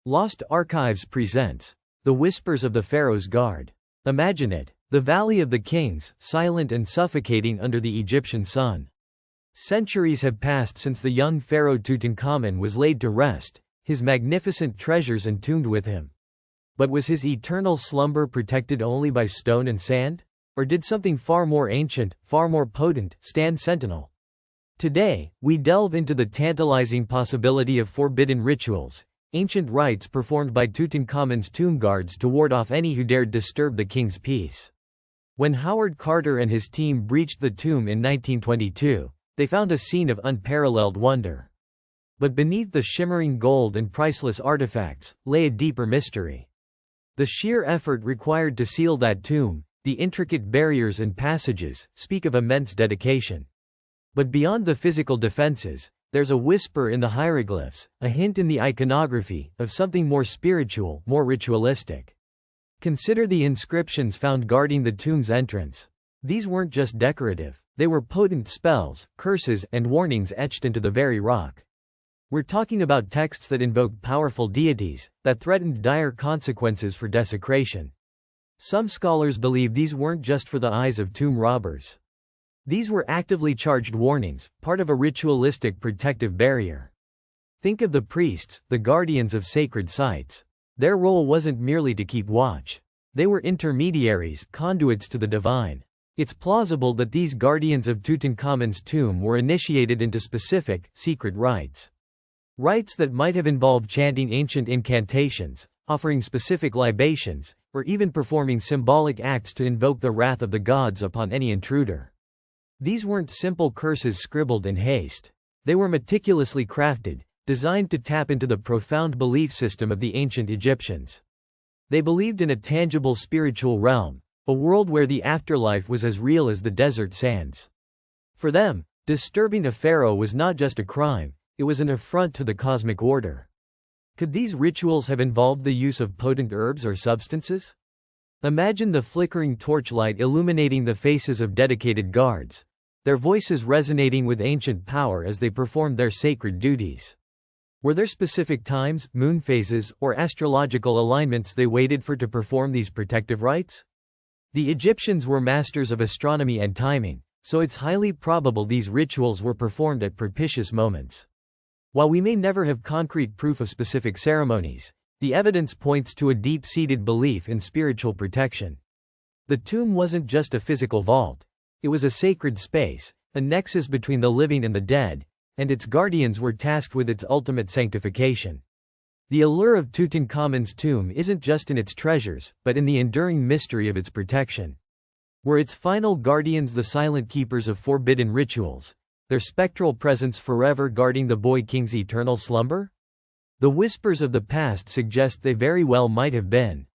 Lost Archives presents The Whispers of the Pharaoh's Guard. Imagine it, the Valley of the Kings, silent and suffocating under the Egyptian sun. Centuries have passed since the young pharaoh Tutankhamun was laid to rest, his magnificent treasures entombed with him. But was his eternal slumber protected only by stone and sand? Or did something far more ancient, far more potent, stand sentinel? Today, we delve into the tantalizing possibility of forbidden rituals, ancient rites performed by Tutankhamun's tomb guards to ward off any who dared disturb the king's peace. When Howard Carter and his team breached the tomb in 1922, they found a scene of unparalleled wonder. But beneath the shimmering gold and priceless artifacts, lay a deeper mystery. The sheer effort required to seal that tomb, the intricate barriers and passages, speak of immense dedication. But beyond the physical defenses, there's a whisper in the hieroglyphs, a hint in the iconography, of something more spiritual, more ritualistic. Consider the inscriptions found guarding the tomb's entrance. These weren't just decorative, they were potent spells, curses, and warnings etched into the very rock. We're talking about texts that invoked powerful deities, that threatened dire consequences for desecration. Some scholars believe these weren't just for the eyes of tomb robbers. These were actively charged warnings, part of a ritualistic protective barrier. Think of the priests, the guardians of sacred sites. Their role wasn't merely to keep watch. They were intermediaries, conduits to the divine. It's plausible that these guardians of Tutankhamun's tomb were initiated into specific, secret rites. Rites that might have involved chanting ancient incantations, offering specific libations, or even performing symbolic acts to invoke the wrath of the gods upon any intruder. These weren't simple curses scribbled in haste. They were meticulously crafted, designed to tap into the profound belief system of the ancient Egyptians. They believed in a tangible spiritual realm, a world where the afterlife was as real as the desert sands. For them, disturbing a pharaoh was not just a crime, it was an affront to the cosmic order. Could these rituals have involved the use of potent herbs or substances? Imagine the flickering torchlight illuminating the faces of dedicated guards, their voices resonating with ancient power as they performed their sacred duties. Were there specific times, moon phases, or astrological alignments they waited for to perform these protective rites? The Egyptians were masters of astronomy and timing, so it's highly probable these rituals were performed at propitious moments. While we may never have concrete proof of specific ceremonies, the evidence points to a deep-seated belief in spiritual protection. The tomb wasn't just a physical vault. It was a sacred space, a nexus between the living and the dead, and its guardians were tasked with its ultimate sanctification. The allure of Tutankhamun's tomb isn't just in its treasures, but in the enduring mystery of its protection. Were its final guardians the silent keepers of forbidden rituals, their spectral presence forever guarding the boy king's eternal slumber? The whispers of the past suggest they very well might have been.